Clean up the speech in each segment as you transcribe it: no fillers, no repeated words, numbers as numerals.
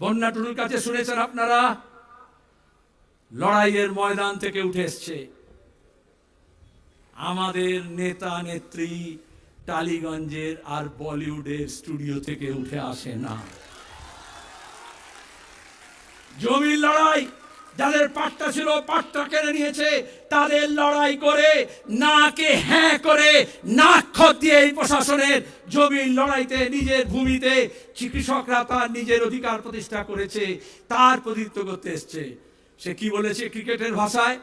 বন্যা টুডুর কাছে শুনেছেন আপনারা, লড়াইয়ের ময়দান থেকে উঠে এসছে। আমাদের নেতা নেত্রী টালিগঞ্জের আর বলিউডের স্টুডিও থেকে উঠে আসে না। জমির লড়াই, যাদের পাট্টা ছিল পাট্টা কেড়ে নিয়েছে, তাদের লড়াই করে নাকে হ্যাঁ করে নাক খত দিয়ে এই প্রশাসনের জমির লড়াইতে নিজের ভূমিতে কৃষকরা তার নিজের অধিকার প্রতিষ্ঠা করেছে, তার প্রতিনিধিত্ব করতে এসছে। সে কি বলেছে ক্রিকেটের ভাষায়?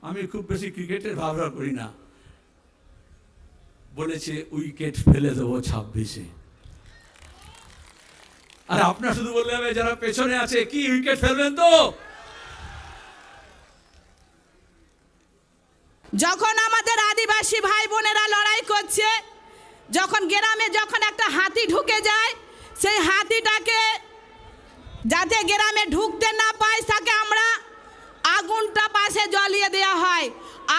আমি খুব বেশি ক্রিকেটের ভাবনা করি না। বলেছে উইকেট ফেলে দেবো 26-এ। আর আপনার শুধু বললে হবে যারা পেছনে আছে, কি উইকেট ফেলবেন তো? যখন আমাদের আদিবাসী ভাই বোনেরা লড়াই করছে, যখন গ্রামে যখন একটা হাতি ঢুকে যায়, সেই হাতিটাকে যাতে গ্রামে ঢুকতে না পায় তাকে আমরা আগুনটা পাশে জ্বালিয়ে দেওয়া হয়।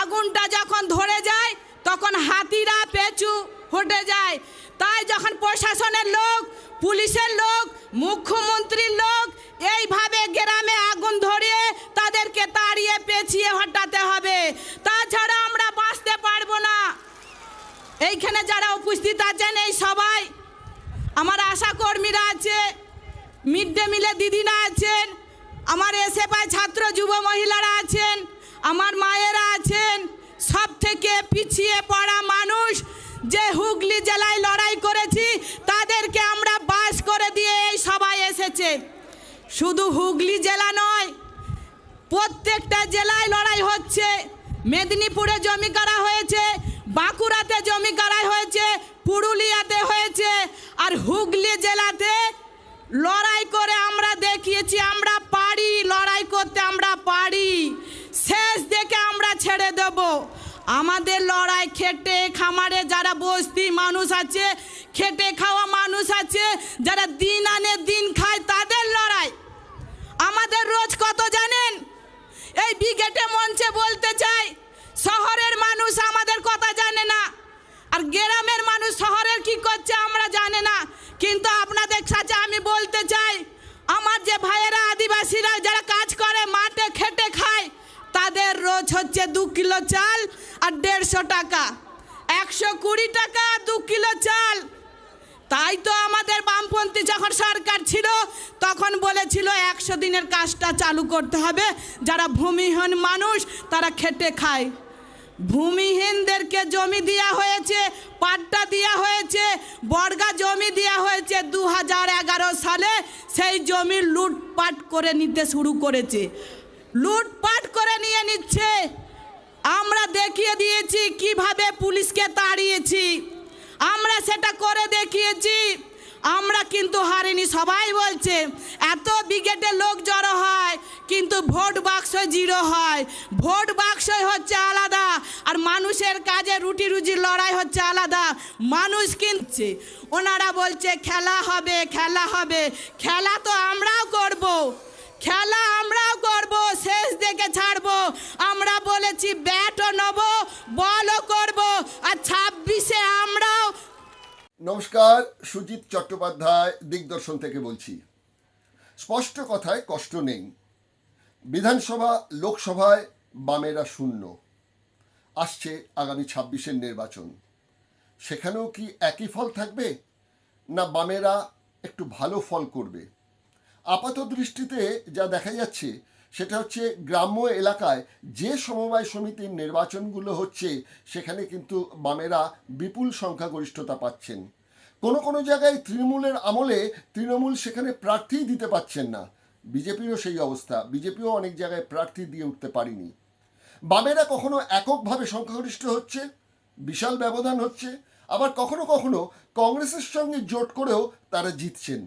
আগুনটা যখন ধরে যায় তখন হাতিরা পেছু হটে যায়। তাই যখন প্রশাসনের লোক, পুলিশের লোক, মুখ্যমন্ত্রীর লোক এইভাবে গ্রামে আগুন ধরিয়ে তাদেরকে তাড়িয়ে পেছিয়ে হটাতে হবে, তাছাড়া আমরা বাঁচতে পারবো না। এইখানে যারা উপস্থিত আছেন এই সবাই আমার আশা কর্মীরা আছে, মিড ডে মিলে দিদিরা আছেন, আমার এসএফআই ছাত্র যুব মহিলারা আছেন, আমার মায়েরা আছেন, সব থেকে পিছিয়ে পড়া মানুষ যে হুগলি জেলায় লড়াই করেছি তাদেরকে আমরা বাস করে দিয়ে এই সবাই এসেছে। শুধু হুগলি জেলা নয়, প্রত্যেকটা জেলায় লড়াই হচ্ছে। মেদিনীপুরে জমি করা হয়েছে, বাঁকুড়াতে জমি করা হয়েছে, পুরুলিয়াতে হয়েছে, আর হুগলি জেলাতে লড়াই করে আমরা দেখিয়েছি আমরা পারি, লড়াই করতে আমরা পারি। শেষ দেখে আমরা ছেড়ে দেব। আমাদের লড়াই খেটে খামারে যারা বস্তি মানুষ আছে, খেটে খাওয়া মানুষ আছে, যারা দিন আনে দিন খায়, তাদের লড়াই। আমাদের রোজ কত জানেন? এই বিগেটে মঞ্চে বলতে চাই, শহরের মানুষ আমাদের কথা জানে না, আর গ্রামের মানুষ শহরের কি করছে আমরা জানে না। কিন্তু আপনাদের কাছে আমি বলতে চাই, আমার যে ভাইয়েরা আদিবাসীরা যারা কাজ করে মাঠে খেটে খায়, তাদের রোজ হচ্ছে 2 কিলো চাল আর 150 টাকা, 120 টাকা 2 কিলো চাল। তাই তো আমাদের বামপন্থী যখন সরকার ছিল তখন বলেছিল 100 দিনের কাজটা চালু করতে হবে, যারা ভূমিহীন মানুষ তারা খেটে খায়। ভূমিহীনদেরকে জমি দেওয়া হয়েছে, পাট্টা দেওয়া হয়েছে, বর্গা জমি দেওয়া হয়েছে 2011 সালে। সেই জমি লুটপাট করে নিতে শুরু করেছে, লুটপাট করে নিয়ে নিচ্ছে। আমরা দেখিয়ে দিয়েছি কিভাবে পুলিশকে তাড়িয়েছি, আমরা সেটা করে দেখিয়েছি। আমরা কিন্তু হারিনি। সবাই বলছে এত বিগেটে লোক জড়ো হয় কিন্তু ভোট বাক্স 0 হয়। ভোট বাক্স হচ্ছে আলাদা, আর মানুষের কাজে রুটি রুজির লড়াই হচ্ছে আলাদা। মানুষ কিনছে, ওনারা বলছে খেলা হবে, খেলা হবে। খেলা তো আমরাও করব, খেলা আমরাও করব, শেষ দেখে ছাড়বো। আমরা বলেছি ব্যাটও নেব, বলও করব, আর 26-এ আমরাও। নমস্কার, সুজিত চট্টোপাধ্যায় দিগদর্শন থেকে বলছি। স্পষ্ট কথায় কষ্ট নেই। বিধানসভা লোকসভায় বামেরা শূন্য। আসছে আগামী 26-এর নির্বাচন, সেখানেও কি একই ফল থাকবে, না বামেরা একটু ভালো ফল করবে? আপাত দৃষ্টিতে যা দেখা যাচ্ছে সেটা হচ্ছে গ্রাম্য এলাকায় যে সমবায় সমিতির নির্বাচনগুলো হচ্ছে সেখানে কিন্তু বামেরা বিপুল সংখ্যাগরিষ্ঠতা পাচ্ছেন। কোনো কোনো জায়গায় তৃণমূলের আমলে তৃণমূল সেখানে প্রার্থী দিতে পারছেন না। বিজেপিরও সেই অবস্থা, বিজেপিও অনেক জায়গায় প্রার্থী দিয়ে উঠতে পারেনি। বামেরা কখনো এককভাবে সংখ্যাগরিষ্ঠ হচ্ছে, বিশাল ব্যবধান হচ্ছে, আবার কখনো কখনো কংগ্রেসের সঙ্গে জোট করেও তারা জিতছেন।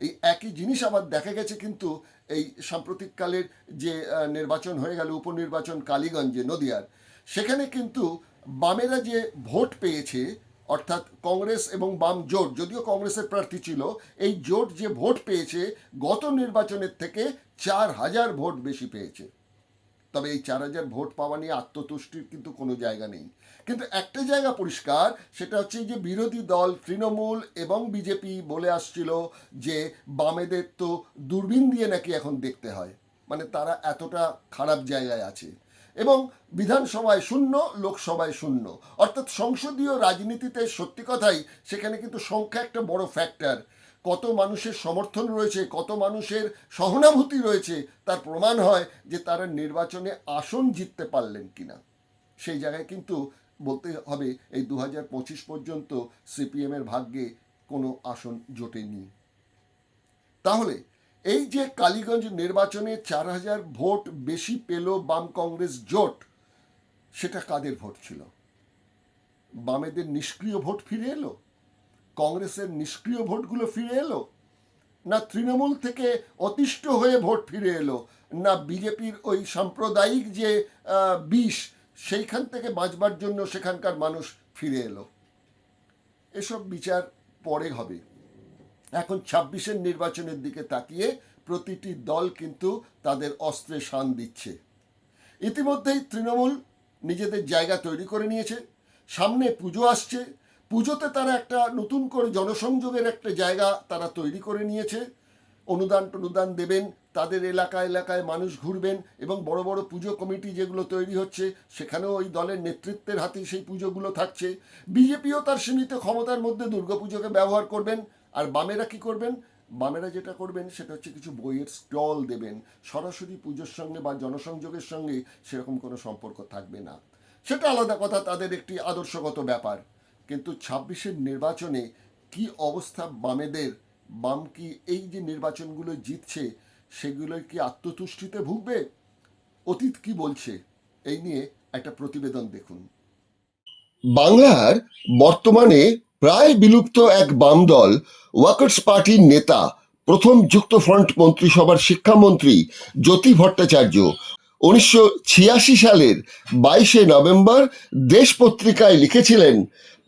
এই একই জিনিস আবার দেখা গেছে কিন্তু এই সাম্প্রতিককালের যে নির্বাচন হয়ে গেল, উপনির্বাচন কালীগঞ্জে, নদিয়ার, সেখানে কিন্তু বামেরা যে ভোট পেয়েছে, অর্থাৎ কংগ্রেস এবং বাম জোট, যদিও কংগ্রেসের প্রার্থী ছিল, এই জোট যে ভোট পেয়েছে গত নির্বাচনের থেকে 4,000 ভোট বেশি পেয়েছে। তবে এই 4,000 ভোট পাওয়া নিয়ে আত্মতুষ্টির কিন্তু কোনো জায়গা নেই। কিন্তু একটা জায়গা পরিষ্কার, সেটা হচ্ছে যে বিরোধী দল তৃণমূল এবং বিজেপি বলে আসছিল যে বামেদের তো দূরবীন দিয়ে নাকি এখন দেখতে হয়, মানে তারা এতটা খারাপ জায়গায় আছে। এবং বিধানসভায় শূন্য, লোকসভায় শূন্য, অর্থাৎ সংসদীয় রাজনীতিতে সত্যি কথাই সেখানে কিন্তু সংখ্যা একটা বড় ফ্যাক্টর। কত মানুষের সমর্থন রয়েছে, কত মানুষের সহানুভূতি রয়েছে, তার প্রমাণ হয় যে তারা নির্বাচনে আসন জিততে পারলেন কিনা। সেই জায়গায় কিন্তু বলতে হবে এই 2025 পর্যন্ত সিপিএমের ভাগ্যে কোনো আসন জোটেনি। তাহলে এই যে কালীগঞ্জ নির্বাচনে 4,000 ভোট বেশি পেল বাম কংগ্রেস জোট, সেটা কাদের ভোট ছিল? বামেদের নিষ্ক্রিয় ভোট ফিরে এলো? কংগ্রেসের নিষ্ক্রিয় ভোটগুলো ফিরে এলো? না তৃণমূল থেকে অতিষ্ঠ হয়ে ভোট ফিরে এলো? না বিজেপির ওই সাম্প্রদায়িক যে বিষ, সেইখান থেকে বাঁচবার জন্য সেখানকার মানুষ ফিরে এলো? এসব বিচার পরে হবে। এখন 26-এর নির্বাচনের দিকে তাকিয়ে প্রতিটি দল কিন্তু তাদের অস্ত্রে শান দিচ্ছে। ইতিমধ্যেই তৃণমূল নিজেদের জায়গা তৈরি করে নিয়েছে। সামনে পুজো আসছে, পুজোতে তারা একটা নতুন করে জনসংযোগের একটা জায়গা তারা তৈরি করে নিয়েছে। অনুদান দেবেন, তাদের এলাকায় মানুষ ঘুরবেন, এবং বড় বড় পুজো কমিটি যেগুলো তৈরি হচ্ছে সেখানেও ওই দলের নেতৃত্বের হাতেই সেই পুজোগুলো থাকছে। বিজেপিও তার সীমিত ক্ষমতার মধ্যে দুর্গাপুজোকে ব্যবহার করবেন। আর বামেরা কি করবেন? বামেরা যেটা করবেন সেটা হচ্ছে কিছু বইয়ের স্টল দেবেন। সরাসরি পুজোর সঙ্গে বা জনসংযোগের সঙ্গে সেরকম কোনো সম্পর্ক থাকবে না, সেটা আলাদা কথা, তাদের একটি আদর্শগত ব্যাপার। কিন্তু 26-এর নির্বাচনে কি অবস্থা বামেদের? বাম কি এই যে নির্বাচনগুলো জিতছে সেগুলোর কি আত্মতুষ্টিতে ভুগবে? অতীত কি বলছে এই নিয়ে একটা প্রতিবেদন দেখুন। বাংলার বর্তমানে প্রায় বিলুপ্ত এক বাম দল ওয়ার্কার্স পার্টির নেতা, প্রথম যুক্তফ্রন্ট মন্ত্রিসভার শিক্ষামন্ত্রী জ্যোতি ভট্টাচার্য 1986 সালের 22শে নভেম্বর দেশ পত্রিকায় লিখেছিলেন,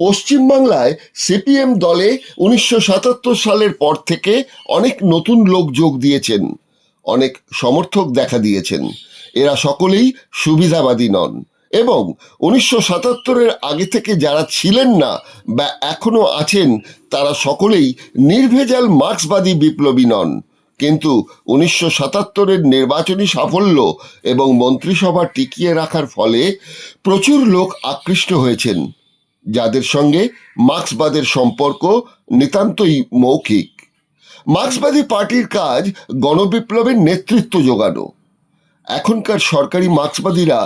পশ্চিমবাংলায় সিপিএম দলে 1977 সালের পর থেকে অনেক নতুন লোক যোগ দিয়েছেন, অনেক সমর্থক দেখা দিয়েছেন। এরা সকলেই সুবিধাবাদী নন, এবং 1977-এর আগে থেকে যারা ছিলেন না বা এখনো আছেন তারা সকলেই নির্ভেজাল মার্ক্সবাদী বিপ্লবী নন। কিন্তু 1977-এর নির্বাচনী সাফল্য এবং মন্ত্রিসভা টিকিয়ে রাখার ফলে প্রচুর লোক আকৃষ্ট হয়েছেন, যাদের সঙ্গে মার্ক্সবাদের সম্পর্ক নিতান্তই মৌখিক। মার্ক্সবাদী পার্টির কাজ গণবিপ্লবের নেতৃত্ব জোগানো। এখনকার সরকারি মার্ক্সবাদীরা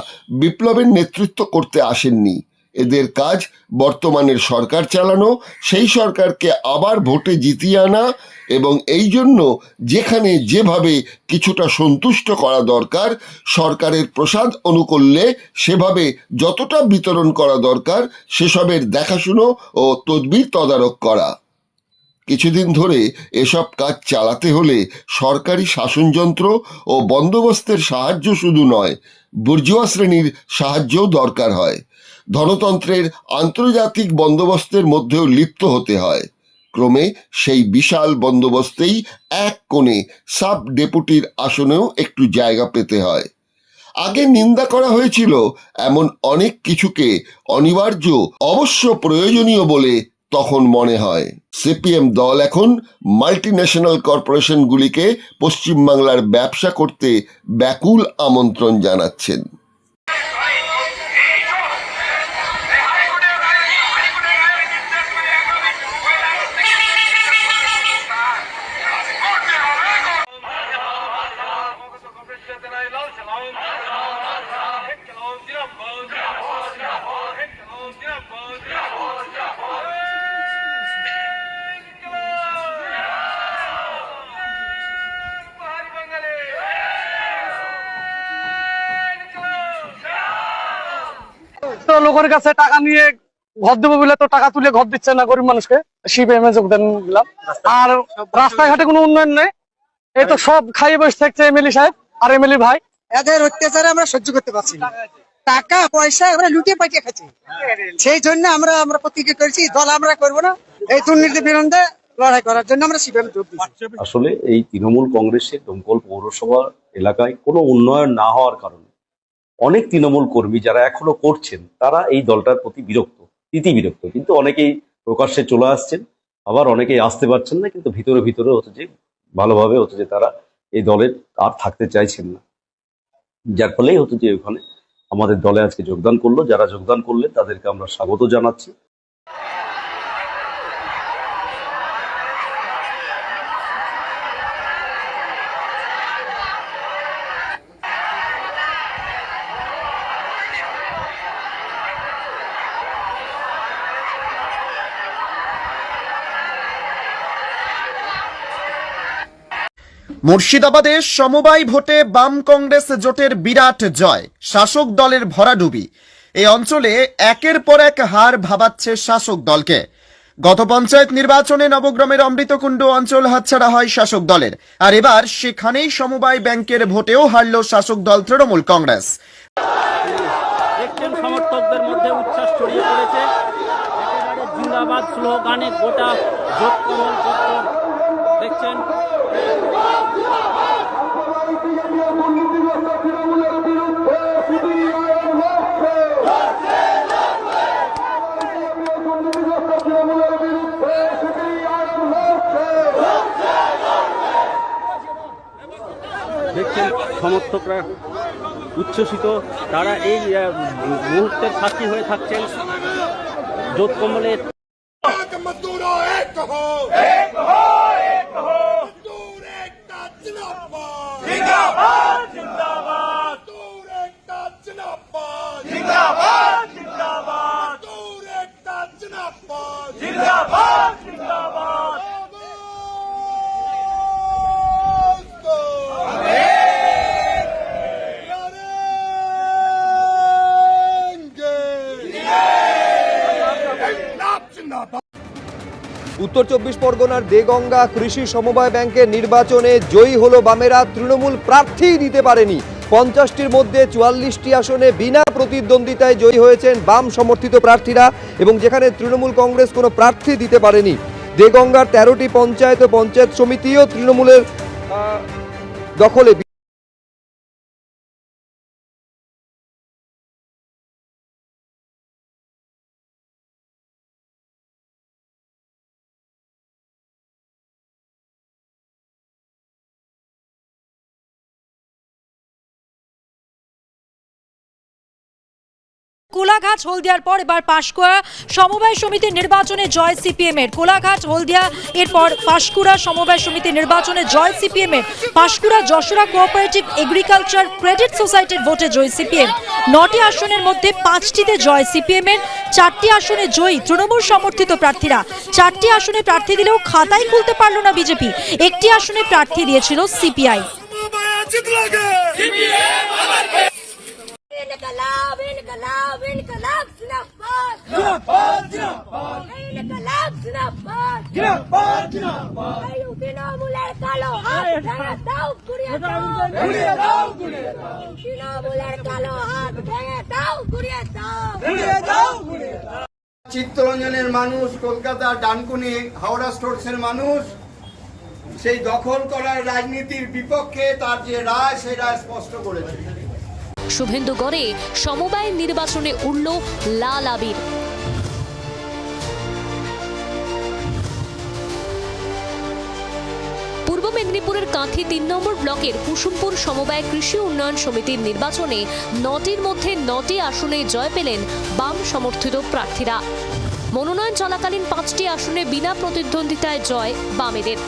বিপ্লবের নেতৃত্ব করতে আসেননি। এদের কাজ বর্তমানের সরকার চালানো, সেই সরকারকে আবার ভোটে জিতিয়ে আনা, এবং এই জন্য যেখানে যেভাবে কিছুটা সন্তুষ্ট করা দরকার, সরকারের প্রসাদ অনুকূল্যে সেভাবে যতটা বিতরণ করা দরকার সেসবের দেখাশুনো ও তদবির তদারক করা। কিছুদিন ধরে এসব কাজ চালাতে হলে সরকারি শাসনযন্ত্র ও বন্দোবস্তের সাহায্য শুধু নয়, বুর্জোয়া শ্রেণীর সাহায্যও দরকার হয়। ধনতন্ত্রের আন্তর্জাতিক বন্দোবস্তের মধ্যেও লিপ্ত হতে হয়। ক্রমে সেই বিশাল বন্দোবস্তেই এক কোণে সাব ডেপুটির আসনেও একটু জায়গা পেতে হয়। আগে নিন্দা করা হয়েছিল এমন অনেক কিছুকে অনিবার্য, অবশ্য প্রয়োজনীয় বলে তখন মনে হয়। সিপিএম দল এখন মাল্টিন্যাশনাল কর্পোরেশনগুলিকে পশ্চিমবাংলার ব্যবসা করতে ব্যাকুল আমন্ত্রণ জানাচ্ছেন। তো লোকের কাছে টাকা নিয়ে ঘর দেবো বলে তো টাকা তুলে ঘর দিচ্ছে না গরিব মানুষকে, সিপিএমে যোগদান দিলাম। আর রাস্তাঘাটে কোনো উন্নয়ন নেই, এই তো সব খাইয়ে বসে থাকছে এমএলএ সাহেব আর এমএলএ ভাই। এদের অত্যাচারে আমরা সহ্য করতে পারছি না। টাকা পয়সা আমরা লুটিয়ে পাঠিয়ে খাচ্ছি। সেই জন্য আমরা প্রতিজ্ঞা করেছি, দল আমরা করবো না, এই দুর্নীতির বিরুদ্ধে লড়াই করার জন্য আমরা সিপিএম যোগ দিচ্ছি। আসলে এই তৃণমূল কংগ্রেসের দমকল পৌরসভা এলাকায় কোনো উন্নয়ন না হওয়ার কারণে অনেক তৃণমূল কর্মী যারা এখনো করছেন তারা এই দলটার প্রতি বিরক্ত, বিরক্ত। কিন্তু অনেকেই প্রকাশ্যে চলে আসছেন, আবার অনেকেই আসতে পারছেন না, কিন্তু ভিতরে ভিতরে হচ্ছে যে ভালোভাবে হচ্ছে যে তারা এই দলের আর থাকতে চাইছেন না, যার ফলেই হচ্ছে যে ওখানে আমাদের দলে আজকে যোগদান করলো। যারা যোগদান করলেন তাদেরকে আমরা স্বাগত জানাচ্ছি। মুর্শিদাবাদে সমবায় ভোটে বাম কংগ্রেস জোটের বিরাট জয়, শাসক দলের ভরাডুবি। এই অঞ্চলে একের পর এক হার ভাবাচ্ছে শাসক দলকে। গত পঞ্চায়েত নির্বাচনে নবগ্রামের অমৃতকুণ্ড অঞ্চল হাতছাড়া হয় শাসক দলের, আর এবার সেখানেই সমবায় ব্যাংকের ভোটেও হারল শাসক দল তৃণমূল কংগ্রেস। দেখছেন সমর্থকদের মধ্যে উচ্ছ্বাস ছড়িয়ে পড়েছে, একেবারে জিন্দাবাদ স্লোগানে গোটা জোটকমল চত্বর দেখছেন। দেখছেন সমর্থকরা উচ্ছ্বসিত, তারা এই মুহূর্তের সাক্ষী হয়ে থাকছেন। জোট কমলের উত্তর 24 পরগনার দেগঙ্গা কৃষি সমবায় ব্যাংকের নির্বাচনে জয়ী হলো বামেরা। তৃণমূল প্রার্থী দিতে পারেনি। 50টির মধ্যে 44টি আসনে বিনা প্রতিদ্বন্দ্বিতায় জয়ী হয়েছেন বাম সমর্থিত প্রার্থীরা, এবং যেখানে তৃণমূল কংগ্রেস কোনো প্রার্থী দিতে পারেনি। দেগঙ্গার 13টি পঞ্চায়েত ও পঞ্চায়েত সমিতিও তৃণমূলের দখলে। কোলাঘাট হলদিয়ার পর এবার পাঁশকুড়া সমবায় সমিতির নির্বাচনে জয় সিপিএম এর। কোলাঘাট হলদিয়া এরপর পাঁশকুড়া সমবায় সমিতির নির্বাচনে জয় সিপিএম এর। Panskura Jashora cooperative agriculture credit সোসাইটির ভোটে জয় সিপিএম। 9টি আসনের মধ্যে 5টিতে জয় সিপিএম এর, 4টি আসনে জয়ী তৃণমূল সমর্থিত প্রার্থীরা। 4টি আসনে প্রার্থী দিলেও খাতাই খুলতে পারল না বিজেপি। একটি আসনে প্রার্থী দিয়েছিল সিপিআই। इनकलाब इनकलाब इनकलाब जिंदाबाद जिंदाबाद जिंदाबाद इनकलाब जिंदाबाद जिंदाबाद जिंदाबाद तृणमूलेर कालो हाथ ভেঙে দাও গুড়িয়ে দাও গুড়িয়ে দাও গুড়িয়ে দাও তৃণমূলের কালো হাত ভেঙে দাও গুড়িয়ে দাও গুড়িয়ে দাও গুড়িয়ে দাও। চিত্তরঞ্জনের মানুষ, কলকাতা ডানকুনি হাওড়া স্টোরসের মানুষ সেই দখল করার রাজনীতির বিপক্ষে তার যে রায় সেই রায় স্পষ্ট করেছে। শুভেন্দুগড়ে সমবায় নির্বাচনে উঠল লাল আবির। পূর্ব মেদিনীপুরের কাঁথি 3 নম্বর ব্লকের কুসুমপুর সমবায় কৃষি উন্নয়ন সমিতির নির্বাচনে 9টির মধ্যে 9টি আসনে জয় পেলেন বাম সমর্থিত প্রার্থীরা। মনোনয়ন চলাকালীন 5টি আসনে বিনা প্রতিদ্বন্দ্বিতায় জয় বামেদের।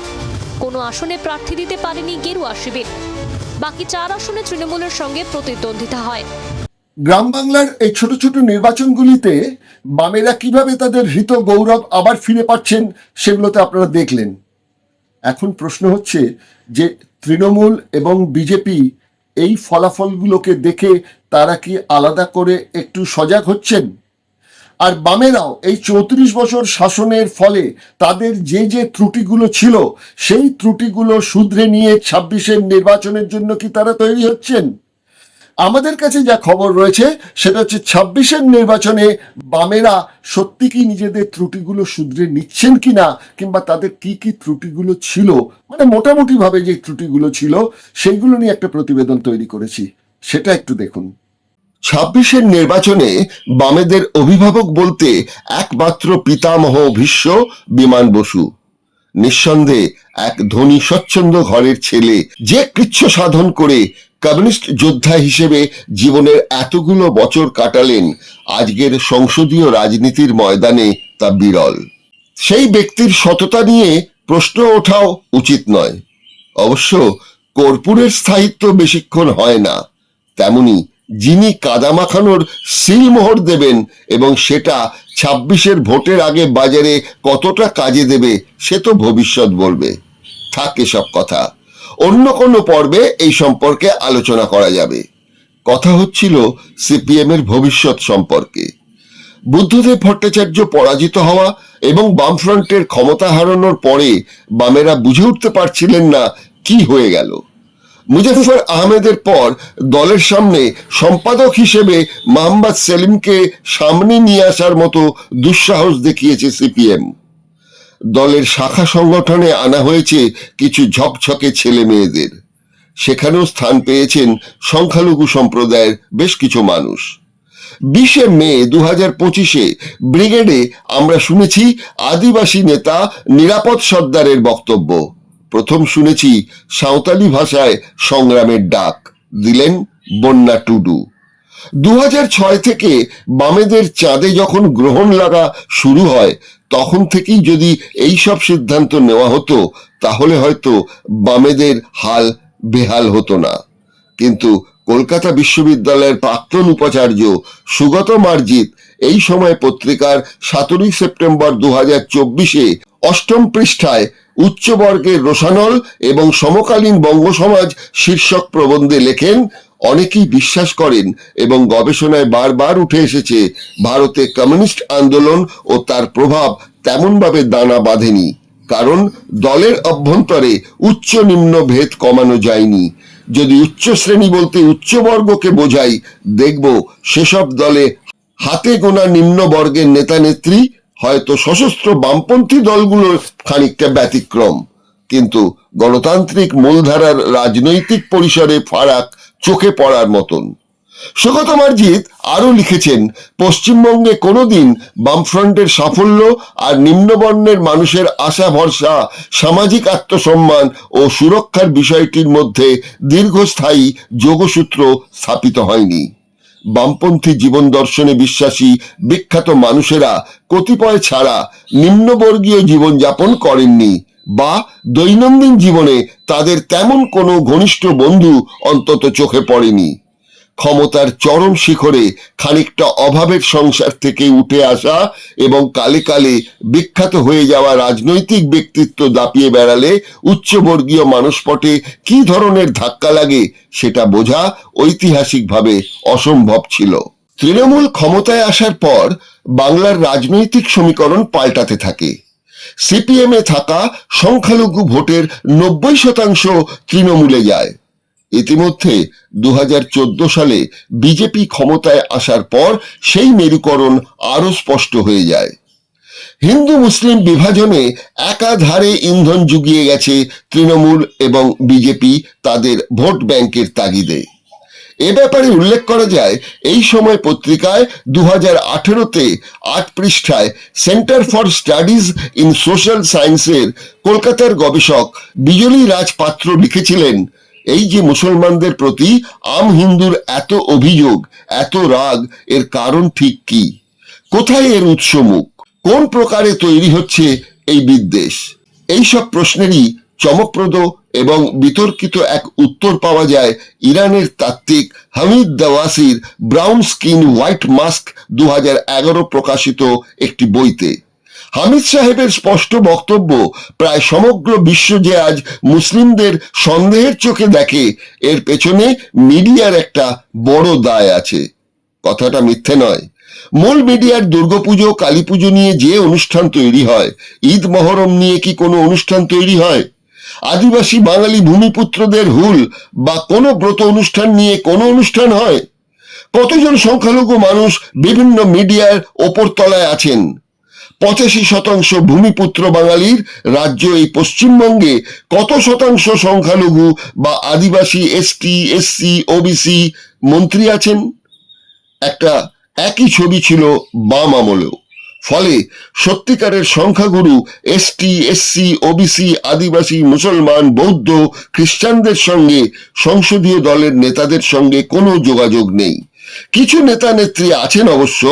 কোনো আসনে প্রার্থী দিতে পারেনি গেরুয়া শিবির। বাকি 4 আসনে তৃণমূলের সঙ্গে প্রতিদ্বন্দ্বিতা হয়। গ্রাম বাংলার এই ছোট ছোট নির্বাচনগুলিতে বামেরা কিভাবে তাদের হৃত গৌরব আবার ফিরে পাচ্ছেন সেগুলোতে আপনারা দেখলেন। এখন প্রশ্ন হচ্ছে যে তৃণমূল এবং বিজেপি এই ফলাফলগুলোকে দেখে তারা কি আলাদা করে একটু সজাগ হচ্ছেন? আর বামেরাও এই 34 বছর শাসনের ফলে তাদের যে যে ত্রুটিগুলো ছিল সেই ত্রুটিগুলো শুধরে নিয়ে 26-এর নির্বাচনের জন্য কি তারা তৈরি হচ্ছেন? আমাদের কাছে যা খবর রয়েছে সেটা হচ্ছে 26-এর নির্বাচনে বামেরা সত্যি কি নিজেদের ত্রুটিগুলো শুধরে নিচ্ছেন কিনা, কিংবা তাদের কি কি ত্রুটিগুলো ছিল, মানে মোটামুটি ভাবে যে ত্রুটিগুলো ছিল সেইগুলো নিয়ে একটা প্রতিবেদন তৈরি করেছি, সেটা একটু দেখুন। 26-এর নির্বাচনে বামেদের অভিভাবক বলতে একমাত্র পিতামহ ভীষ্ম বিমান বসু। নিঃসন্দেহে এক ধনী স্বচ্ছন্দ ঘরের ছেলে, যে কৃচ্ছ সাধন করে কমিউনিস্ট যোদ্ধা হিসেবে জীবনের এতগুলো বছর কাটালেন, আজকের সংসদীয় রাজনীতির ময়দানে তা বিরল। সেই ব্যক্তির সততা নিয়ে প্রশ্ন ওঠাও উচিত নয়। অবশ্য কর্পূরের স্থায়িত্ব বেশিক্ষণ হয় না, তেমনি যিনি কাদা মাখানোর সিলমোহর দেবেন এবং সেটা 26-এর ভোটের আগে বাজারে কতটা কাজে দেবে সে তো ভবিষ্যৎ বলবে। থাকে সব কথা, অন্য কোনো পর্বে এই সম্পর্কে আলোচনা করা যাবে। কথা হচ্ছিল সিপিএম এর ভবিষ্যৎ সম্পর্কে। বুদ্ধদেব ভট্টাচার্য পরাজিত হওয়া এবং বামফ্রন্টের ক্ষমতা হারানোর পরে বামেরা বুঝে উঠতে পারছিলেন না কি হয়ে গেল। মুজাফফর আহমেদের পর দলের সামনে সম্পাদক হিসেবে মোহাম্মদ সেলিমকে সামনে নিয়ে আসার মতো দুঃসাহস দেখিয়েছে সিপিএম। দলের শাখা সংগঠনে আনা হয়েছে কিছু ঝকঝকে ছেলে মেয়েদের, সেখানেও স্থান পেয়েছেন সংখ্যালঘু সম্প্রদায়ের বেশ কিছু মানুষ। 20শে মে 2025-এ ব্রিগেডে আমরা শুনেছি আদিবাসী নেতা নিরাপদ সর্দারের বক্তব্য। প্রথম শুনেছি সাঁওতালি ভাষায় সংগ্রামের ডাক, দিলেন বন্যা টুডু। 2006 থেকে বামেদের চাঁদে যখন গ্রহণ লাগা শুরু হয়, তখন থেকেই যদি এই সব সিদ্ধান্ত নেওয়া হতো তাহলে হয়তো বামেদের হাল বেহাল হতো না। কিন্তু কলকাতা বিশ্ববিদ্যালয়ের প্রাক্তন উপাচার্য সুগত মার্জিত এই সময় পত্রিকার 17 সেপ্টেম্বর 2024-এ 8ম পৃষ্ঠায় উচ্চবর্গের রোষানল এবং সমকালীন বঙ্গ সমাজ শীর্ষক প্রবন্ধে লেখেন, অনেকেই বিশ্বাস করেন এবং গবেষণায় বারবার উঠে এসেছে, ভারতে কমিউনিস্ট আন্দোলন ও তার প্রভাব তেমনভাবে দানা বাঁধেনি, কারণ দলের অভ্যন্তরে উচ্চ নিম্ন ভেদ কমানো যায়নি। যদি উচ্চ শ্রেণী বলতে উচ্চবর্গকে বোঝাই, দেখব সেসব দলে হাতে গোনা নিম্ন বর্গের নেতা নেত্রী, হয়তো সশস্ত্র বামপন্থী দলগুলোর খানিকটা ব্যতিক্রম, কিন্তু গণতান্ত্রিক মূলধারার রাজনৈতিক পরিসরে ফারাক চোখে পড়ার মতন। সুগত মার্জিত আরো লিখেছেন, পশ্চিমবঙ্গে কোনোদিন বামফ্রন্টের সাফল্য আর নিম্নবর্ণের মানুষের আশা ভরসা, সামাজিক আত্মসম্মান ও সুরক্ষার বিষয়টির মধ্যে দীর্ঘস্থায়ী যোগসূত্র স্থাপিত হয়নি। বামপন্থী জীবন দর্শনে বিশ্বাসী বিখ্যাত মানুষেরা কতিপয় ছাড়া নিম্নবর্গীয় জীবনযাপন করেননি, বা দৈনন্দিন জীবনে তাদের তেমন কোনো ঘনিষ্ঠ বন্ধু অন্তত চোখে পড়েনি। ক্ষমতার চরম শিখরে খানিকটা অভাবের সংসার থেকে উঠে আসা এবং কালে কালে বিখ্যাত হয়ে যাওয়া রাজনৈতিক ব্যক্তিত্ব দাপিয়ে বেড়ালে উচ্চবর্গীয় মানসপটে কি ধরনের ধাক্কা লাগে সেটা বোঝা ঐতিহাসিকভাবে অসম্ভব ছিল। তৃণমূল ক্ষমতায় আসার পর বাংলার রাজনৈতিক সমীকরণ পাল্টাতে থাকে। সিপিএম এ থাকা সংখ্যালঘু ভোটের 90% তৃণমূলে যায়। ইতিমধ্যে 2014 সালে বিজেপি ক্ষমতায় আসার পর সেই মেরুকরণ আরো স্পষ্ট হয়ে যায়। হিন্দু মুসলিম বিভাজনে একাধারে ইন্ধন জুগিয়ে গেছে তৃণমূল এবং বিজেপি তাদের ভোট ব্যাংকের তাগিদে। এ ব্যাপারে উল্লেখ করা যায়, এই সময় পত্রিকায় 2018-তে 8 পৃষ্ঠায় centre for studies in social সায়েন্সের কলকাতার গবেষক বিজলী রাজ পাত্র লিখেছিলেন, এই যে মুসলমানদের প্রতি আম হিন্দুর এত অভিযোগ, এত রাগ, এর কারণ ঠিক কি? কোথায় এর উৎসমুখ? কোন প্রকারে তৈরি হচ্ছে এই বিদ্বেষ? এইসব প্রশ্নেরই চমকপ্রদ এবং বিতর্কিত এক উত্তর পাওয়া যায় ইরানের তাত্ত্বিক হামিদ দাওয়াসির ব্রাউন স্কিন হোয়াইট মাস্ক 2011 প্রকাশিত একটি বইতে। হামিদ সাহেবের স্পষ্ট বক্তব্য, প্রায় সমগ্র বিশ্ব যে আজ মুসলিমদের সন্দেহের চোখে দেখে, এর পেছনে মিডিয়ার একটা বড় দায় আছে। কথাটা মিথ্যে নয়। মূল মিডিয়ার দুর্গাপুজো, কালী পুজো নিয়ে যে অনুষ্ঠান তৈরি হয়, ঈদ মহরম নিয়ে কি কোনো অনুষ্ঠান তৈরি হয়? আদিবাসী বাঙালি ভূমিপুত্রদের হুল বা কোনো ব্রত অনুষ্ঠান নিয়ে কোনো অনুষ্ঠান হয়? কতজন সংখ্যালঘু মানুষ বিভিন্ন মিডিয়ার ওপর তলায় আছেন? 85% ভূমিপুত্র বাঙালির রাজ্য এই পশ্চিমবঙ্গে কত শতাংশ সংখ্যালঘু বা আদিবাসী এসটি এসসি ওবিসি মন্ত্রী আছেন? একটা একই ছবি ছিল বাম আমলেও। ফলে সত্যিকারের সংখ্যাগুরু এসটি এসসি ওবিসি আদিবাসী মুসলমান বৌদ্ধ খ্রিস্টানদের সঙ্গে সংসদীয় দলের নেতাদের সঙ্গে কোনো যোগাযোগ নেই। কিছু নেতা নেত্রী আছেন অবশ্য,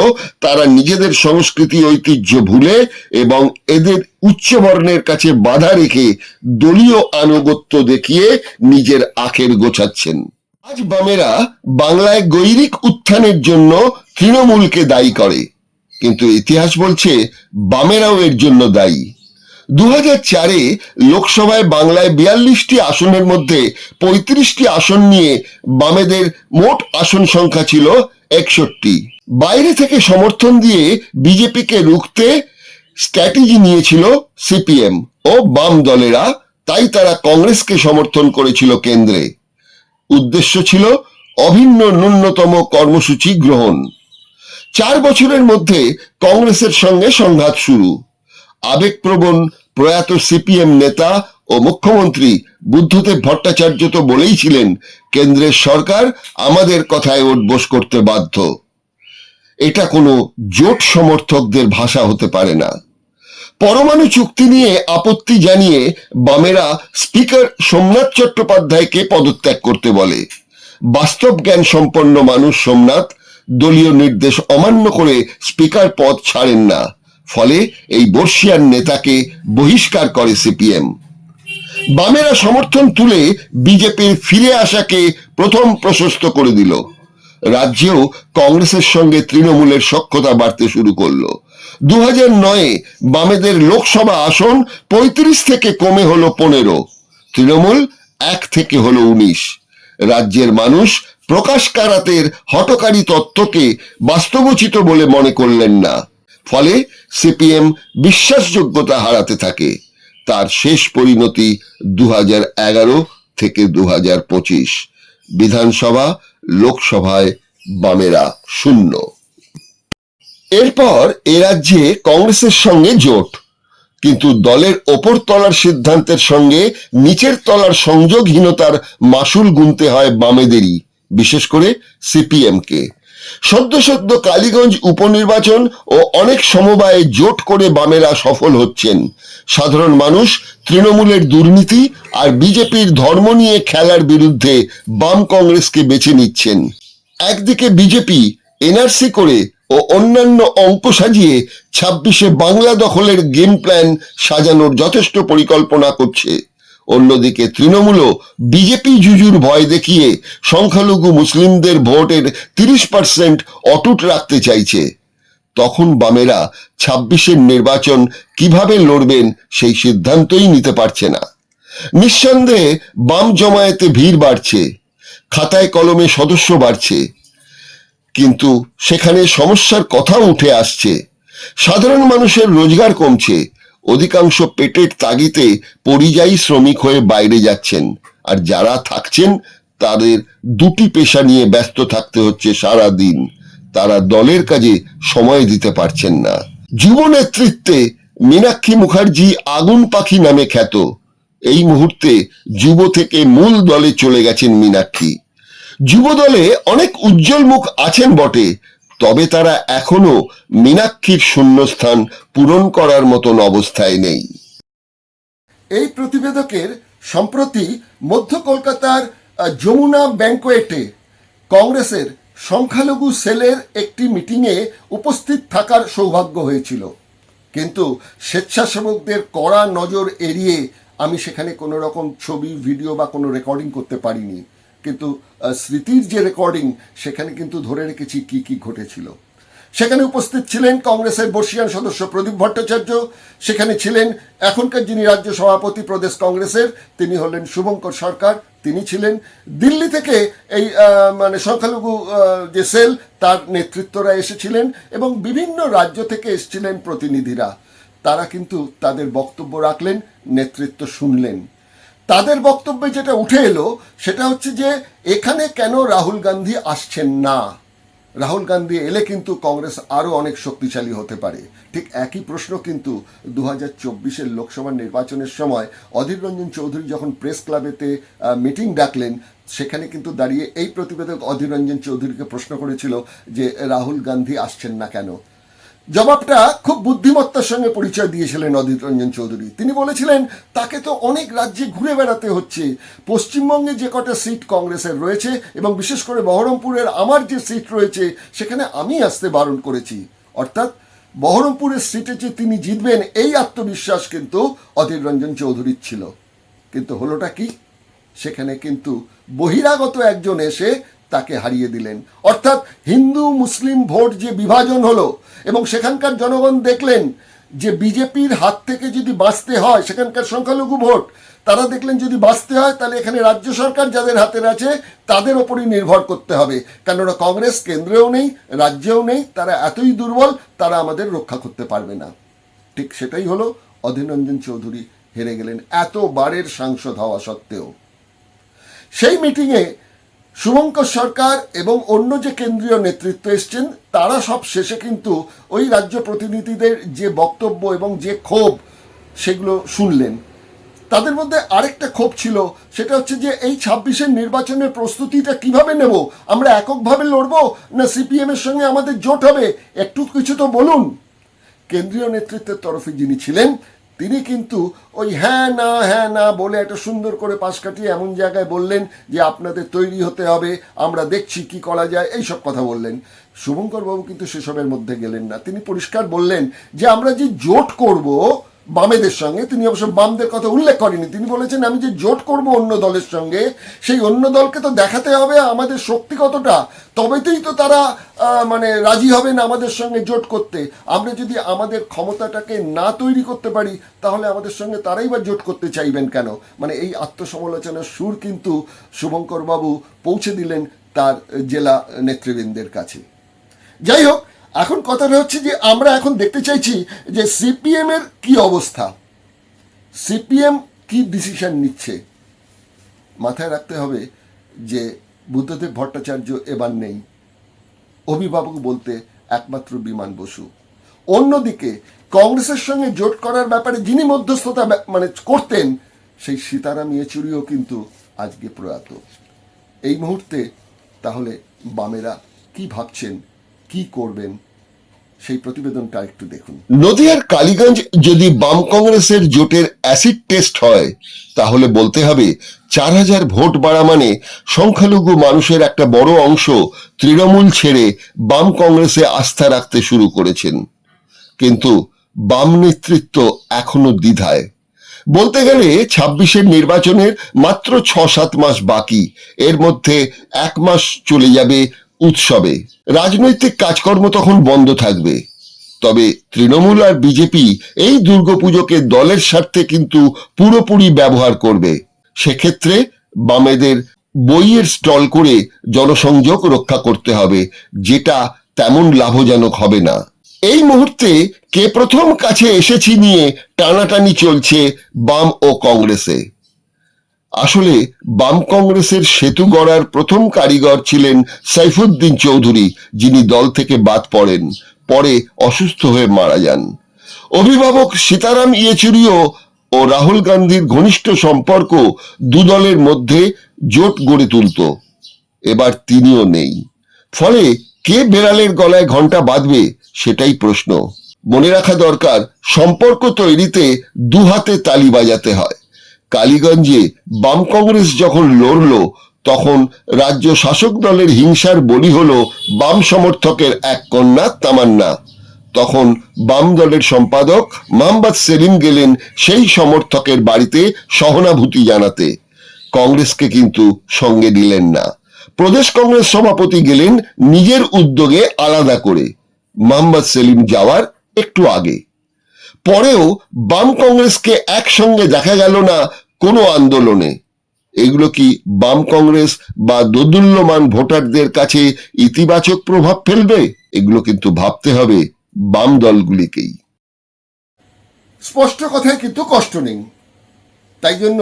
তারা নিজেদের সংস্কৃতি ঐতিহ্য ভুলে এবং এদের উচ্চবর্ণের কাছে বাধা রেখে দলীয় আনুগত্য দেখিয়ে নিজের আখের গোছাচ্ছেন। আজ বামেরা বাংলায় গৈরিক উত্থানের জন্য তৃণমূলকে দায়ী করে, কিন্তু ইতিহাস বলছে বামেরাও এর জন্য দায়ী। 2004-এ লোকসভায় বাংলায় 42টি আসনের মধ্যে 35টি আসন নিয়ে বামেদের মোট আসন সংখ্যা ছিল 61। বাইরে থেকে সমর্থন দিয়ে বিজেপিকে রুখতে স্ট্র্যাটেজি নিয়েছিল সিপিএম ও বাম দলেরা, তাই তারা কংগ্রেসকে সমর্থন করেছিল কেন্দ্রে। উদ্দেশ্য ছিল অভিন্ন ন্যূনতম কর্মসূচি গ্রহণ। 4 বছরের মধ্যে কংগ্রেসের সঙ্গে সংঘাত শুরু। আবেগপ্রবণ প্রয়াত সিপিএম নেতা ও মুখ্যমন্ত্রী বুদ্ধদেব ভট্টাচার্য তো বলেইছিলেন, কেন্দ্রের সরকার আমাদের কথায় ওঠবোস করতে বাধ্য। এটা কোনো জোট সমর্থকদের ভাষা হতে পারে না। পরমাণু চুক্তি নিয়ে আপত্তি জানিয়ে বামেরা স্পিকার সোমনাথ চট্টোপাধ্যায়কে পদত্যাগ করতে বলে। বাস্তব জ্ঞান সম্পন্ন মানুষ সোমনাথ দলীয় নির্দেশ অমান্য করে স্পিকার পদ ছাড়েন না, ফলে এই বর্ষিয়ান নেতাকে বহিষ্কার করে সিপিএম। বামেরা সমর্থন তুলে বিজেপির ফিরে আসাকে প্রথম প্রশস্ত করে দিল। রাজ্যেও কংগ্রেসের সঙ্গে তৃণমূলের সখ্যতা বাড়তে শুরু করলো। 2009-এ বামেদের লোকসভা আসন 35 থেকে কমে হলো 15, তৃণমূল 1 থেকে হলো 19। রাজ্যের মানুষ প্রকাশ কারাতের হঠকারী তত্ত্বকে বাস্তবোচিত বলে মনে করলেন না, ফলে সিপিএম বিশ্বাসযোগ্যতা হারাতে থাকে। তার শেষ পরিণতি 2011 থেকে 2025। বিধানসভা লোকসভায় বামেরা 0। এরপর এ রাজ্যে কংগ্রেসের সঙ্গে জোট, কিন্তু দলের ওপর তলার সিদ্ধান্তের সঙ্গে নিচের তলার সংযোগহীনতার মাসুল গুনতে হয় বামেদেরই, বিশেষ করে সিপিএমকে। সদ্য কালীগঞ্জ উপনির্বাচন ও অনেক সমবায়ে জোট করে বামেরা সফল হচ্ছেন। সাধারণ মানুষ তৃণমূলের দুর্নীতি আর বিজেপির ধর্ম নিয়ে খেলার বিরুদ্ধে বাম কংগ্রেসকে বেছে নিচ্ছেন। একদিকে বিজেপি এনআরসি করে ও অন্যান্য অঙ্ক সাজিয়ে 26-এ বাংলা দখলের গেম প্ল্যান সাজানোর যথেষ্ট পরিকল্পনা করছে। অন্যদিকে তৃণমূলও বিজেপি জুজুর ভয় দেখিয়ে সংখ্যালঘু মুসলিমদের ভোটের 30% অটুট রাখতে চাইছে। তখন বামেরা 26-এর নির্বাচন কিভাবে লড়বেন সেই সিদ্ধান্তই নিতে পারছে না। নিঃসন্দেহে বাম জমায়েতে ভিড় বাড়ছে, খাতায় কলমে সদস্য বাড়ছে, কিন্তু সেখানে সমস্যার কথাও উঠে আসছে। সাধারণ মানুষের রোজগার কমছে, অধিকাংশ পেটের তাগিতে পরিযায়ী শ্রমিক হয়ে বাইরে যাচ্ছেন, আর যারা থাকছেন তাদের দুটি পেশা নিয়ে ব্যস্ত থাকতে হচ্ছে সারা দিন। তারা দলের কাজে সময় দিতে পারছেন না। যুব নেতৃত্বে মীনাক্ষী মুখার্জি আগুন পাখি নামে খ্যাত। এই মুহূর্তে যুব থেকে মূল দলে চলে গেছেন মীনাক্ষী। যুব দলে অনেক উজ্জ্বল মুখ আছেন বটে, তবে তারা এখনো মীনাক্ষীর শূন্যস্থান পূরণ করার মতন অবস্থায় নেই। এই প্রতিবেদকের সম্প্রতি মধ্য কলকাতার যমুনা ব্যাংকোয়েটে কংগ্রেসের সংখ্যালঘু সেলের একটি মিটিংয়ে উপস্থিত থাকার সৌভাগ্য হয়েছিল, কিন্তু স্বেচ্ছাসেবকদের কড়া নজর এড়িয়ে আমি সেখানে কোনো রকম ছবি ভিডিও বা কোনো রেকর্ডিং করতে পারিনি। কিন্তু স্মৃতির যে রেকর্ডিং, সেখানে কিন্তু ধরে রেখেছি কি কি ঘটেছিল। সেখানে উপস্থিত ছিলেন কংগ্রেসের বর্ষিয়ান সদস্য প্রদীপ ভট্টাচার্য, সেখানে ছিলেন এখনকার যিনি রাজ্য সভাপতি প্রদেশ কংগ্রেসের, তিনি হলেন শুভঙ্কর সরকার, তিনি ছিলেন দিল্লি থেকে এই সংখ্যালঘু যে সেল তার নেতৃত্বরা এসেছিলেন, এবং বিভিন্ন রাজ্য থেকে এসেছিলেন প্রতিনিধিরা। তারা কিন্তু তাদের বক্তব্য রাখলেন, নেতৃত্ব শুনলেন। তাদের বক্তব্যে যেটা উঠে এলো সেটা হচ্ছে যে এখানে কেন রাহুল গান্ধী আসছেন না, রাহুল গান্ধী এলে কিন্তু কংগ্রেস আরও অনেক শক্তিশালী হতে পারে। ঠিক একই প্রশ্ন কিন্তু 2024 লোকসভা নির্বাচনের সময় অধীর রঞ্জন চৌধুরী যখন প্রেস ক্লাবেতে মিটিং ডাকলেন, সেখানে কিন্তু দাঁড়িয়ে এই প্রতিবেদক অধীর রঞ্জন চৌধুরীকে প্রশ্ন করেছিল যে রাহুল গান্ধী আসছেন না কেন। জবাবটা খুব বুদ্ধিমত্তার সঙ্গে পরিচয় দিয়েছিলেন অধীর রঞ্জন চৌধুরী। তিনি বলেছিলেন তাকে তো অনেক রাজ্যে ঘুরে বেড়াতে হচ্ছে, পশ্চিমবঙ্গে যে কটা সিট কংগ্রেসের রয়েছে এবং বিশেষ করে বহরমপুরের আমার যে সিট রয়েছে সেখানে আমি আসতে বারণ করেছি। অর্থাৎ বহরমপুরের সিটে যে তিনি জিতবেন এই আত্মবিশ্বাস কিন্তু অধীর রঞ্জন চৌধুরীর ছিল। কিন্তু হলোটা কি, সেখানে কিন্তু বহিরাগত একজন এসে তাকে হারিয়ে দিলেন। অর্থাৎ হিন্দু মুসলিম ভোট যে বিভাজন হলো এবং সেখানকার জনগণ দেখলেন যে বিজেপির হাত থেকে যদি বাঁচতে হয়, সেখানকার সংখ্যালঘু ভোট তারা দেখলেন যদি বাঁচতে হয় তাহলে এখানে রাজ্য সরকার যাদের হাতে আছে তাদের ওপরই নির্ভর করতে হবে, কেননা কংগ্রেস কেন্দ্রেও নেই রাজ্যেও নেই, তারা এতই দুর্বল তারা আমাদের রক্ষা করতে পারবে না। ঠিক সেটাই হলো, অধীর রঞ্জন চৌধুরী হেরে গেলেন এতবারের সাংসদ হওয়া সত্ত্বেও। সেই মিটিংয়ে শুভঙ্কর সরকার এবং অন্য যে কেন্দ্রীয় নেতৃত্ব এসছেন তারা সব শেষে কিন্তু ওই রাজ্য প্রতিনিধিদের যে বক্তব্য এবং যে ক্ষোভ সেগুলো শুনলেন। তাদের মধ্যে আরেকটা ক্ষোভ ছিল, সেটা হচ্ছে যে এই 26-এর নির্বাচনের প্রস্তুতিটা কিভাবে নেব, আমরা এককভাবে লড়বো না সিপিএমের সঙ্গে আমাদের জোট হবে, একটু কিছু তো বলুন। কেন্দ্রীয় নেতৃত্বের তরফে যিনি ছিলেন তিনি কিন্তু ওই হ্যাঁ না বলে একটা সুন্দর করে পাশ কাটিয়ে এমন জায়গায় বললেন যে আপনাদের তৈরি হতে হবে, আমরা দেখছি কি করা যায়, এইসব কথা বললেন। শুভঙ্কর বাবু কিন্তু সেসবের মধ্যে গেলেন না। তিনি পরিষ্কার বললেন যে আমরা যে জোট করব বামেদের সঙ্গে, তিনি অবশ্য বামদের কথা উল্লেখ করেনি, তিনি বলেছেন আমি যে জোট করব অন্য দলের সঙ্গে, সেই অন্য দলকে তো দেখাতে হবে আমাদের শক্তি কতটা, তবেতেই তো তারা রাজি হবেন আমাদের সঙ্গে জোট করতে। আমরা যদি আমাদের ক্ষমতাটাকে না তৈরি করতে পারি তাহলে আমাদের সঙ্গে তারাই বা জোট করতে চাইবেন কেন। এই আত্মসমালোচনার সুর কিন্তু শুভঙ্কর বাবু পৌঁছে দিলেন তার জেলা নেতৃবৃন্দের কাছে। যাই হোক, এখন কথাটা হচ্ছে যে আমরা এখন দেখতে চাইছি যে সিপিএম এর কি অবস্থা, সিপিএম কি ডিসিশন নিচ্ছে। মাথায় রাখতে হবে যে বুদ্ধদেব ভট্টাচার্য এবার নেই, অভিভাবক বলতে একমাত্র বিমান বসু। অন্যদিকে কংগ্রেসের সঙ্গে জোট করার ব্যাপারে যিনি মধ্যস্থতা করতেন সেই সীতারাম ইয়েচুরিও কিন্তু আজকে প্রয়াত। এই মুহূর্তে তাহলে বামেরা কি ভাবছেন, কি করবেন, সেই প্রতিবেদনটা একটু দেখুন। নদিয়ার কালীগঞ্জ যদি বাম কংগ্রেসের জোটের অ্যাসিড টেস্ট হয় তাহলে বলতে হবে 4000 ভোট বাড়া মানে সংখ্যালঘু মানুষের একটা বড় অংশ তৃণমূল ছেড়ে বাম কংগ্রেসে আস্থা রাখতে শুরু করেছেন। কিন্তু বাম নেতৃত্ব এখনো দ্বিধায়। বলতে গেলে 26-এর নির্বাচনের মাত্র 6-7 মাস বাকি, এর মধ্যে 1 মাস চলে যাবে উৎসবে। রাজনৈতিক কাজকর্ম তখন বন্ধ থাকবে। তবে তৃণমূল আর বিজেপি এই দুর্গাপুজোকে দলের স্বার্থে কিন্তু পুরোপুরি ব্যবহার করবে। সেক্ষেত্রে বামেদের বইয়ের স্টল করে জনসংযোগ রক্ষা করতে হবে, যেটা তেমন লাভজনক হবে না। এই মুহূর্তে কে প্রথম কাছে এসেছি নিয়ে টানাটানি চলছে বাম ও কংগ্রেসে। আসলে বাম কংগ্রেসের সেতু গড়ার প্রথম কারিগর ছিলেন সাইফুদ্দিন চৌধুরী, যিনি দল থেকে বাদ পড়েন, পরে অসুস্থ হয়ে মারা যান। অভিভাবক সীতারাম ইয়েচুরিও ও রাহুল গান্ধীর ঘনিষ্ঠ সম্পর্ক দু দলের মধ্যে জোট গড়ে তুলত। এবার তিনিও নেই, ফলে কে বেড়ালের গলায় ঘন্টা বাঁধবে সেটাই প্রশ্ন। মনে রাখা দরকার, সম্পর্ক তৈরিতে দুহাতে তালি বাজাতে হয়। কালীগঞ্জে বাম কংগ্রেস যখন লড়ল তখন রাজ্য শাসক দলের হিংসার বলি হলো বাম সমর্থকের এক কন্যা তামান্না। তখন বাম দলের সম্পাদক মোহাম্মদ সেলিম গেলেন সেই সমর্থকের বাড়িতে সহানুভূতি জানাতে। কংগ্রেসকে কিন্তু সঙ্গে নিলেন না। প্রদেশ কংগ্রেস সভাপতি গেলেন নিজের উদ্যোগে আলাদা করে, মোহাম্মদ সেলিম যাওয়ার একটু আগে। পরেও বাম কংগ্রেসকে একসঙ্গে দেখা গেল না কোনো আন্দোলনে। এগুলো কি বাম কংগ্রেস বা দোদুল্যমান ভোটারদের কাছে ইতিবাচক প্রভাব ফেলবে? এগুলো কিন্তু ভাবতে হবে বাম দলগুলিকেই। স্পষ্ট কথায় কিন্তু কষ্ট নেই, তাই জন্য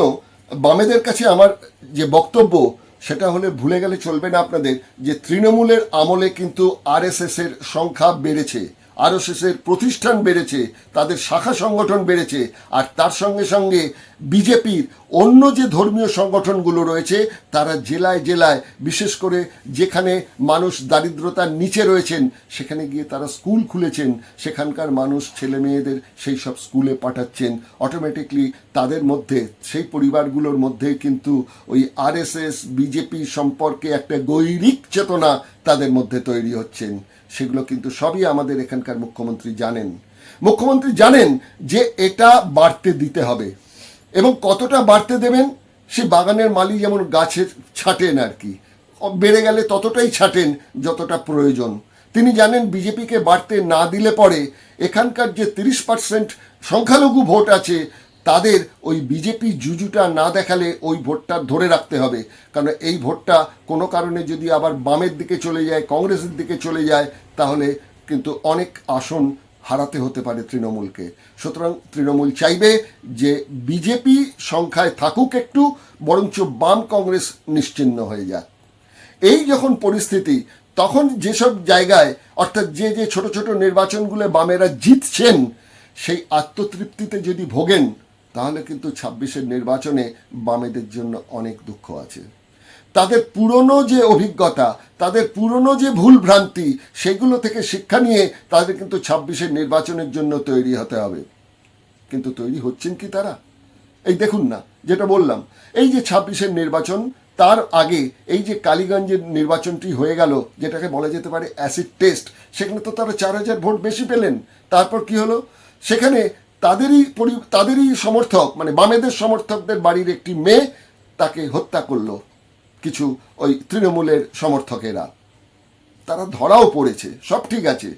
বামেদের কাছে আমার যে বক্তব্য সেটা হলে ভুলে গেলে চলবে না আপনাদের, যে তৃণমূলের আমলে কিন্তু আরএসএস এর সংখ্যা বেড়েছে, আরএসএস এর প্রতিষ্ঠান বেড়েছে, তাদের শাখা সংগঠন বেড়েছে, আর তার সঙ্গে সঙ্গে বিজেপির অন্য যে ধর্মীয় সংগঠনগুলো রয়েছে তারা জেলায় জেলায়, বিশেষ করে যেখানে মানুষ দারিদ্রতার নিচে রয়েছেন সেখানে গিয়ে তারা স্কুল খুলেছেন, সেখানকার মানুষ ছেলে মেয়েদের সেই সব স্কুলে পাঠাচ্ছেন। অটোমেটিকলি তাদের মধ্যে, সেই পরিবারগুলোর মধ্যে কিন্তু ওই আরএসএস বিজেপি সম্পর্কে একটা গৈরিক চেতনা তাদের মধ্যে তৈরি হচ্ছেন। সেগুলো কিন্তু সবই আমাদের এখানকার মুখ্যমন্ত্রী জানেন। মুখ্যমন্ত্রী জানেন যে এটা বাড়তে দিতে হবে, এবং কতটা বাড়তে দেবেন সে বাগানের মালি যেমন গাছের ছাটেন আর কি, বেড়ে গেলে ততটাই ছাটেন যতটা প্রয়োজন। তিনি জানেন বিজেপিকে বাড়তে না দিলে পরে এখানকার যে 30% সংখ্যালঘু ভোট আছে তাদের ওই বিজেপি জুজুটা না দেখালে ওই ভোটটা ধরে রাখতে হবে, কারণ এই ভোটটা কোনো কারণে যদি আবার বামের দিকে চলে যায়, কংগ্রেসের দিকে চলে যায়, তাহলে কিন্তু অনেক আসন হারাতে হতে পারে তৃণমূলকে। সুতরাং তৃণমূল চাইবে যে বিজেপি সংখ্যায় থাকুক একটু, বরঞ্চ বাম কংগ্রেস নিশ্চিহ্ন হয়ে যাক। এই যখন পরিস্থিতি, তখন যেসব জায়গায় অর্থাৎ যে যে ছোট ছোট নির্বাচনগুলো বামেরা জিতছেন সেই আত্মতৃপ্তিতে যদি ভোগেন তাহলে কিন্তু 26-এর নির্বাচনে বামেদের জন্য অনেক দুঃখ আছে। তাদের পুরনো যে অভিজ্ঞতা, তাদের পুরনো যে ভুল ভ্রান্তি, সেগুলো থেকে শিক্ষা নিয়ে তাদের কিন্তু 26-এর নির্বাচনের জন্য তৈরি হতে হবে। কিন্তু তৈরি হচ্ছেন কি তারা? এই দেখুন না, যেটা বললাম, এই যে 26-এর নির্বাচন, তার আগে এই যে কালীগঞ্জের নির্বাচনটি হয়ে গেল, যেটাকে বলা যেতে পারে অ্যাসিড টেস্ট, সেখানে তো তারা 4000 ভোট বেশি পেলেন। তারপর কি হলো? সেখানে তাদেরই সমর্থক, মানে বামেদের সমর্থকদের বাড়ির একটি মেয়ে, তাকে হত্যা করলো কিছু ওই তৃণমূলের সমর্থকেরা। তারা ধরাও পড়েছে, সব ঠিক আছে,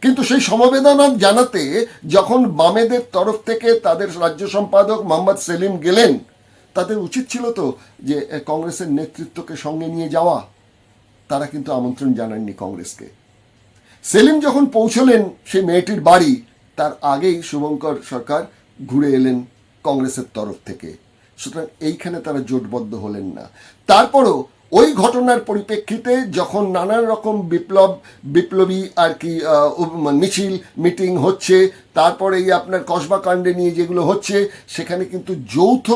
কিন্তু সেই সমবেদনা জানাতে যখন বামেদের তরফ থেকে তাদের রাজ্য সম্পাদক মোহাম্মদ সেলিম গেলেন, তাদের উচিত ছিল তো যে কংগ্রেসের নেতৃত্বকে সঙ্গে নিয়ে যাওয়া। তারা কিন্তু আমন্ত্রণ জানাননি কংগ্রেসকে। সেলিম যখন পৌঁছলেন সেই মেয়েটির বাড়ি, তার আগেই শুভঙ্কর সরকার ঘুরে এলেন কংগ্রেসের তরফ থেকে। সুতরাং এইখানে তারা জোটবদ্ধ হলেন না। তারপরও ওই ঘটনার পরিপ্রেক্ষিতে যখন নানান রকম বিপ্লবী আর কি মিছিল মিটিং হচ্ছে, তারপরে এই আপনার কসবা কাণ্ডে নিয়ে যেগুলো হচ্ছে, সেখানে কিন্তু যৌথ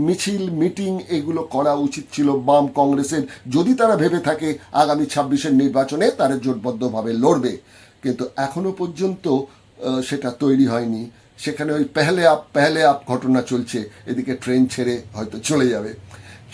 মিছিল মিটিং এগুলো করা উচিত ছিল বাম কংগ্রেসের, যদি তারা ভেবে থাকে আগামী 26-এর নির্বাচনে তারা জোটবদ্ধভাবে লড়বে। কিন্তু এখনো পর্যন্ত সেটা তৈরি হয়নি। সেখানে ওই পেহলে আপ ঘটনা চলছে, এদিকে ট্রেন ছেড়ে হয়তো চলে যাবে।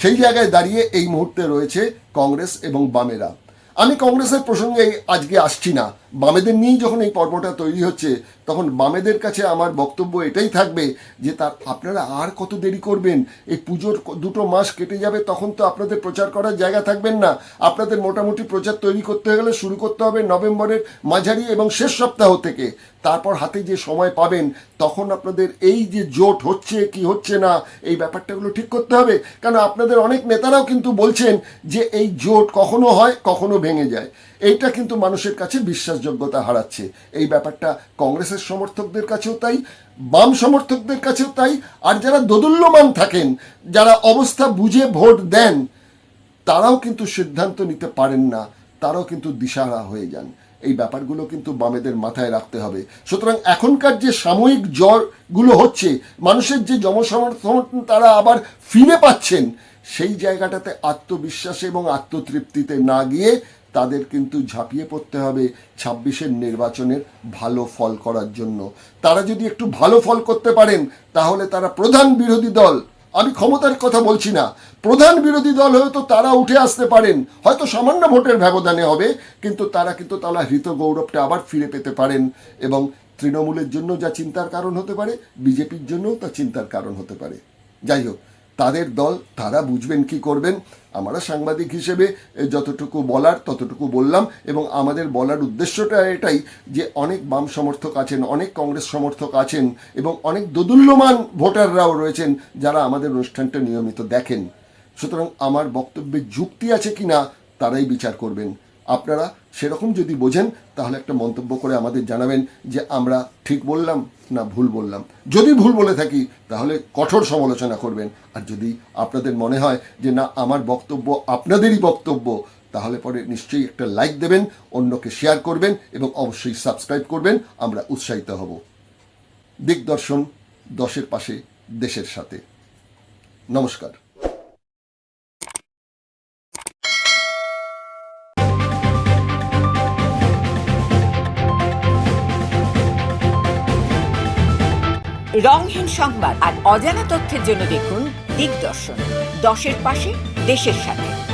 সেই জায়গায় দাঁড়িয়ে এই মুহূর্তে রয়েছে কংগ্রেস এবং বামেরা। আমি কংগ্রেসের প্রসঙ্গে আজকে আসছি না, বামেদের নিয়েই যখন এই পর্বটা তৈরি হচ্ছে, তখন বামেদের কাছে আমার বক্তব্য এটাই থাকবে যে আপনারা আর কত দেরি করবেন? এই পুজোর 2 মাস কেটে যাবে, তখন তো আপনাদের প্রচার করার জায়গা থাকবেন না। আপনাদের মোটামুটি প্রচার তৈরি করতে গেলে শুরু করতে হবে নভেম্বরের মাঝারি এবং শেষ সপ্তাহ থেকে। তারপর হাতে যে সময় পাবেন, তখন আপনাদের এই যে জোট হচ্ছে কি হচ্ছে না, এই ব্যাপারটাগুলো ঠিক করতে হবে। কারণ আপনাদের অনেক নেতারাও কিন্তু বলছেন যে এই জোট কখনো হয় কখনো ভেঙে যায়। এইটা কিন্তু মানুষের কাছে বিশ্বাসযোগ্যতা হারাচ্ছে। এই ব্যাপারটা কংগ্রেসের সমর্থকদের কাছেও তাই, বাম সমর্থকদের কাছেও তাই। আর যারা দোদুল্যমান থাকেন, যারা অবস্থা বুঝে ভোট দেন, তারাও কিন্তু সিদ্ধান্ত নিতে পারেন না, তারাও কিন্তু দিশাহারা হয়ে যান। এই ব্যাপারগুলো কিন্তু বামেদের মাথায় রাখতে হবে। সুতরাং এখনকার যে সাময়িক জ্বরগুলো হচ্ছে, মানুষের যে জনসমর্থন তারা আবার ফিরে পাচ্ছেন, সেই জায়গাটাতে আত্মবিশ্বাসে এবং আত্মতৃপ্তিতে না গিয়ে তাদের কিন্তু ঝাঁপিয়ে পড়তে হবে 26-এর নির্বাচনের ভালো ফল করার জন্য। তারা যদি একটু ভালো ফল করতে পারেন, তাহলে তারা প্রধান বিরোধী দল, আমি ক্ষমতার কথা বলছি না, প্রধান বিরোধী দল হয়তো তারা উঠে আসতে পারেন, হয়তো সামান্য ভোটের ব্যবধানে হবে, কিন্তু তারা হৃত গৌরবটা আবার ফিরে পেতে পারেন। এবং তৃণমূলের জন্য যা চিন্তার কারণ হতে পারে, বিজেপির জন্যও তা চিন্তার কারণ হতে পারে। যাই হোক, তাদের দল, তারা বুঝবেন কি করবেন। আমরা সাংবাদিক হিসেবে যতটুকু বলার ততটুকু বললাম, এবং আমাদের বলার উদ্দেশ্যটা এটাই যে অনেক বাম সমর্থক আছেন, অনেক কংগ্রেস সমর্থক আছেন, এবং অনেক দোদুল্যমান ভোটাররাও রয়েছেন যারা আমাদের অনুষ্ঠানটা নিয়মিত দেখেন। সুতরাং আমার বক্তব্যে যুক্তি আছে কিনা তারাই বিচার করবেন। আপনারা সেরকম যদি বোঝেন তাহলে একটা মন্তব্য করে আমাদের জানাবেন যে আমরা ঠিক বললাম না ভুল বললাম। যদি ভুল বলে থাকি তাহলে কঠোর সমালোচনা করবেন, আর যদি আপনাদের মনে হয় যে না আমার বক্তব্য আপনাদেরই বক্তব্য, তাহলে পরে নিশ্চয়ই একটা লাইক দেবেন, অন্যকে শেয়ার করবেন এবং অবশ্যই সাবস্ক্রাইব করবেন। আমরা উৎসাহিত হব। দিগদর্শন, দশের পাশে, দেশের সাথে। নমস্কার। রংহীন সংবাদ আর অজানা তথ্যের জন্য দেখুন দিগদর্শন, দশের পাশে, দেশের সাথে।